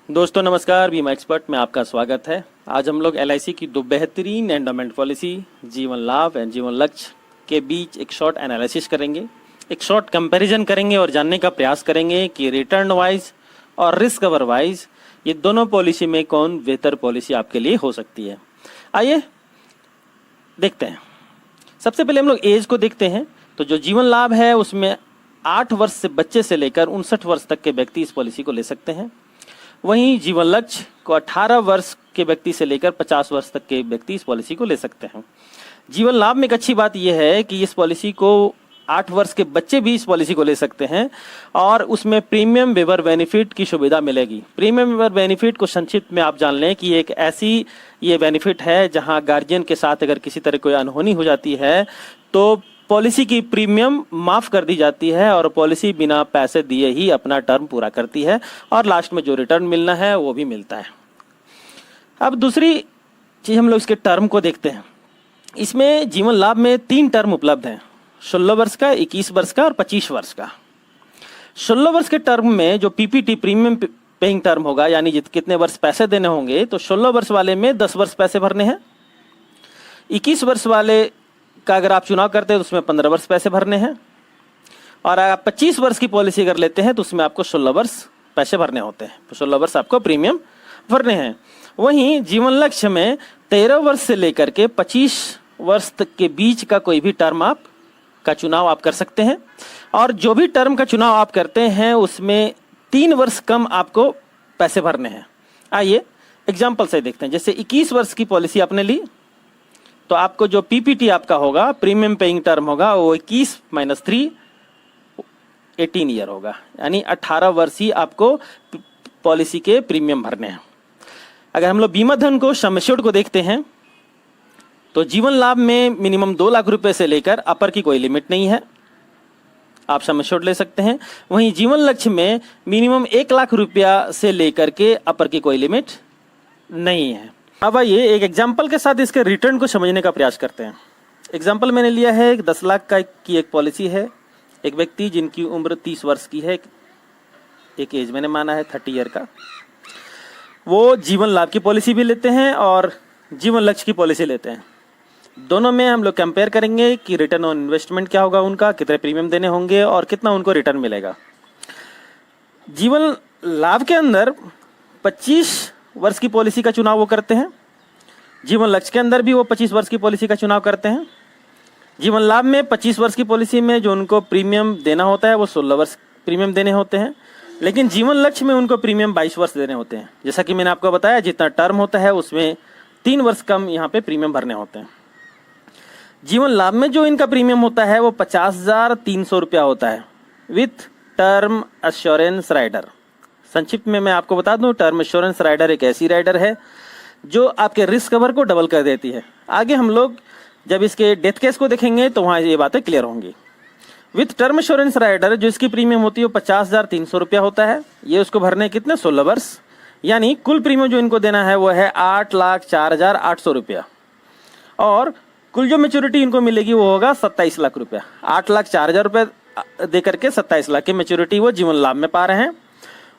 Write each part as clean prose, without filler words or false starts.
दोस्तों नमस्कार, बीमा एक्सपर्ट में आपका स्वागत है। आज हम लोग एलआईसी की दो बेहतरीन एंडोमेंट पॉलिसी जीवन लाभ एंड जीवन लक्ष्य के बीच एक शॉर्ट एनालिसिस करेंगे, एक शॉर्ट कंपैरिजन करेंगे और जानने का प्रयास करेंगे कि रिटर्न वाइज और रिस्क कवर वाइज ये दोनों पॉलिसी में कौन बेहतर पॉलिसी आपके लिए हो सकती है। आइए देखते हैं। सबसे पहले हम लोग एज को देखते हैं। तो जो जीवन लाभ है उसमें 8 वर्ष से बच्चे से लेकर 59 वर्ष तक के व्यक्ति इस पॉलिसी को ले सकते हैं। वहीं जीवन लक्ष्य को 18 वर्ष के व्यक्ति से लेकर 50 वर्ष तक के व्यक्ति इस पॉलिसी को ले सकते हैं। जीवन लाभ में एक अच्छी बात यह है कि इस पॉलिसी को 8 वर्ष के बच्चे भी इस पॉलिसी को ले सकते हैं और उसमें प्रीमियम वेवर बेनिफिट की सुविधा मिलेगी। प्रीमियम वेवर बेनिफिट को संक्षिप्त में आप जान लें कि एक ऐसी ये बेनिफिट है जहां गार्जियन के साथ अगर किसी तरह कोई अनहोनी हो जाती है तो पॉलिसी की प्रीमियम माफ कर दी जाती है और पॉलिसी बिना पैसे दिए ही अपना टर्म पूरा करती है और लास्ट में जो रिटर्न मिलना है वो भी मिलता है। अब दूसरी चीज हम लोग इसके टर्म को देखते हैं। इसमें जीवन लाभ में 3 टर्म उपलब्ध हैं, 16 वर्ष का, 21 वर्ष का और 25 वर्ष का। 16 वर्ष के टर्म में जो पीपीटी प्रीमियम पेइंग टर्म होगा, यानी कितने वर्ष पैसे देने होंगे, तो 16 वर्ष वाले में 10 वर्ष पैसे भरने हैं। 21 वर्ष वाले का अगर आप चुनाव करते हैं तो उसमें 15 वर्ष पैसे भरने हैं और आप 25 वर्ष की पॉलिसी अगर लेते हैं तो उसमें आपको 16 वर्ष पैसे भरने होते हैं। तो 16 वर्ष आपको प्रीमियम भरने हैं। वहीं जीवन लक्ष्य में 13 वर्ष से लेकर के 25 वर्ष तक के बीच का कोई भी टर्म आप का चुनाव आप कर सकते हैं और जो भी टर्म का चुनाव आप करते हैं उसमें 3 वर्ष कम आपको पैसे भरने हैं। आइए एग्जाम्पल से देखते हैं। जैसे 21 वर्ष की पॉलिसी आपने ली तो आपको जो पीपीटी आपका होगा, प्रीमियम पेइंग टर्म होगा, वो 21 - 3 18 ईयर होगा, यानी 18 वर्ष ही आपको पॉलिसी के प्रीमियम भरने हैं। अगर हम लोग बीमा धन को सम एश्योर्ड को देखते हैं तो जीवन लाभ में मिनिमम 2 लाख रुपए से लेकर अपर की कोई लिमिट नहीं है, आप सम एश्योर्ड ले सकते हैं। वहीं जीवन लक्ष्य में मिनिमम 1 लाख रुपया से लेकर के अपर की कोई लिमिट नहीं है। अब आइए एक एग्जाम्पल के साथ इसके रिटर्न को समझने का प्रयास करते हैं। एग्जाम्पल मैंने लिया है 10 लाख की एक पॉलिसी है। एक व्यक्ति जिनकी उम्र 30 वर्ष की है, एक एज मैंने माना है 30 ईयर का, वो जीवन लाभ की पॉलिसी भी लेते हैं और जीवन लक्ष्य की पॉलिसी लेते हैं। दोनों में हम लोग कंपेयर करेंगे कि रिटर्न ऑन इन्वेस्टमेंट क्या होगा उनका, कितने प्रीमियम देने होंगे और कितना उनको रिटर्न मिलेगा। जीवन लाभ के अंदर 25 वर्ष की पॉलिसी का चुनाव वो करते हैं। जीवन लक्ष्य के अंदर भी वो 25 वर्ष की पॉलिसी का चुनाव करते हैं। जीवन लाभ में 25 वर्ष की पॉलिसी में जो उनको प्रीमियम देना होता है वो 16 वर्ष प्रीमियम देने होते हैं, लेकिन जीवन लक्ष्य में उनको प्रीमियम 22 वर्ष देने होते हैं। जैसा कि मैंने आपको बताया, जितना टर्म होता है उसमें 3 वर्ष कम यहाँ पे प्रीमियम भरने होते हैं। जीवन लाभ में जो इनका प्रीमियम होता है वो 50,300 रुपया होता है विथ टर्म एश्योरेंस राइडर। संक्षिप्त में मैं आपको बता दूं, टर्म एश्योरेंस राइडर एक ऐसी राइडर है जो आपके रिस्क कवर को डबल कर देती है। आगे हम लोग जब इसके डेथ केस को देखेंगे तो वहाँ ये बातें क्लियर होंगी। विथ टर्म एश्योरेंस राइडर जो इसकी प्रीमियम होती है वो 50,300 रुपया होता है। ये उसको भरने कितने 16 वर्ष, यानी कुल प्रीमियम जो इनको देना है वो है 8,04,800 रुपया और कुल जो मेच्योरिटी इनको मिलेगी वो होगा 27 लाख रुपया। 8,04,000 रुपया दे करके 27 लाख की मेच्योरिटी वो जीवन लाभ में पा रहे हैं।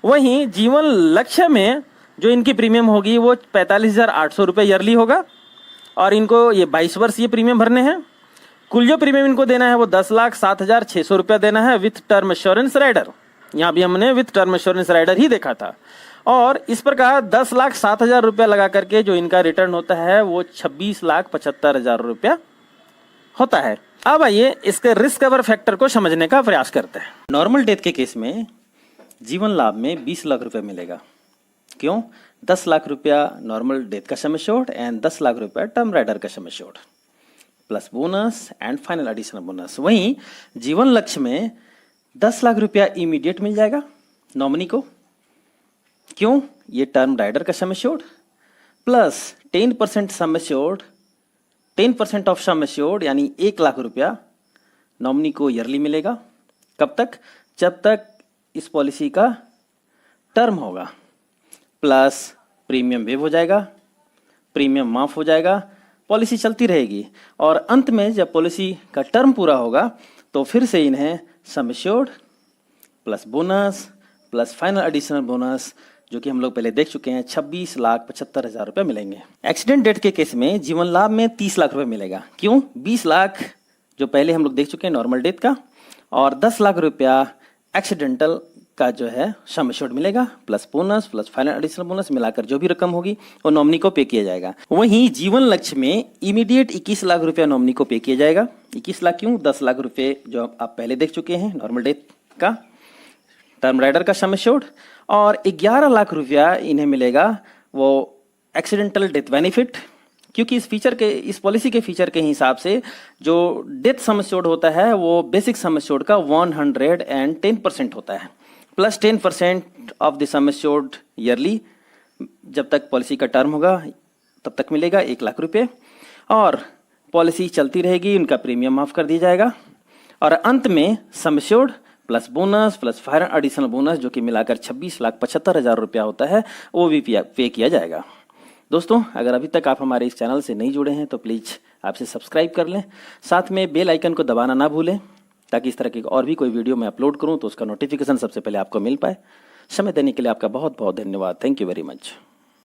वहीं जीवन लक्ष्य में जो इनकी प्रीमियम होगी वो 45,800 रुपये ईयरली होगा और इनको ये 22 वर्ष ये प्रीमियम भरने हैं। कुल जो प्रीमियम इनको देना है वो 10,07,600 रुपया देना है विथ टर्म एश्योरेंस राइडर। यहाँ भी हमने विथ टर्म एश्योरेंस राइडर ही देखा था और इस प्रकार 10,07,000 रुपया लगा करके जो इनका रिटर्न होता है वो 26,75,000 रुपया होता है। अब आइए इसके रिस्क कवर फैक्टर को समझने का प्रयास करते हैं। नॉर्मल डेथ के केस में जीवन लाभ में 20 लाख रुपया मिलेगा। क्यों? 10 लाख रुपया नॉर्मल डेथ का सम एश्योर्ड एंड 10 लाख रुपया टर्म राइडर का sum assured plus bonus and final additional bonus. वहीं जीवन लक्ष्य में 10 लाख रुपया इमीडिएट मिल जाएगा नॉमिनी को। क्यों? ये टर्म राइडर का sum assured plus 10% sum assured, 10% of sum assured यानी 1 लाख रुपया नॉमिनी को ईयरली मिलेगा। कब तक? जब तक इस पॉलिसी का टर्म होगा, प्लस प्रीमियम वेव हो जाएगा, प्रीमियम माफ हो जाएगा, पॉलिसी चलती रहेगी और अंत में जब पॉलिसी का टर्म पूरा होगा तो फिर से इन्हें sum assured plus bonus plus final additional bonus जो कि हम लोग पहले देख चुके हैं, 26,75,000 रुपये मिलेंगे। एक्सीडेंट डेथ के केस में जीवन लाभ में 30 लाख रुपये मिलेगा। क्यों? 20 लाख जो पहले हम लोग देख चुके हैं नॉर्मल डेथ का, और 10 लाख रुपया एक्सीडेंटल का जो है सम एश्योर्ड मिलेगा, plus bonus plus final additional bonus मिलाकर जो भी रकम होगी वो नॉमिनी को पे किया जाएगा। वहीं जीवन लक्ष्य में इमीडिएट 21 लाख रुपया नॉमिनी को पे किया जाएगा। 21 लाख क्यों? 10 लाख रुपये जो आप पहले देख चुके हैं नॉर्मल डेथ का, टर्म राइडर का सम एश्योर्ड, और 11 लाख रुपया इन्हें मिलेगा वो एक्सीडेंटल डेथ बेनिफिट, क्योंकि इस पॉलिसी के फीचर के हिसाब से जो डेथ सम एश्योर्ड होता है वो बेसिक सम एश्योर्ड का 110% होता है, plus 10% of the sum assured yearly, जब तक पॉलिसी का टर्म होगा तब तक मिलेगा 1 लाख रुपये, और पॉलिसी चलती रहेगी, उनका प्रीमियम माफ कर दिया जाएगा, और अंत में sum assured plus bonus plus final additional bonus जो कि मिलाकर 26,75,000 रुपया होता है वो भी पे किया जाएगा। दोस्तों, अगर अभी तक आप हमारे इस चैनल से नहीं जुड़े हैं तो प्लीज़ आपसे सब्सक्राइब कर लें, साथ में बेल आइकन को दबाना ना भूलें, ताकि इस तरह की और भी कोई वीडियो मैं अपलोड करूं तो उसका नोटिफिकेशन सबसे पहले आपको मिल पाए। समय देने के लिए आपका बहुत बहुत धन्यवाद। Thank you very much.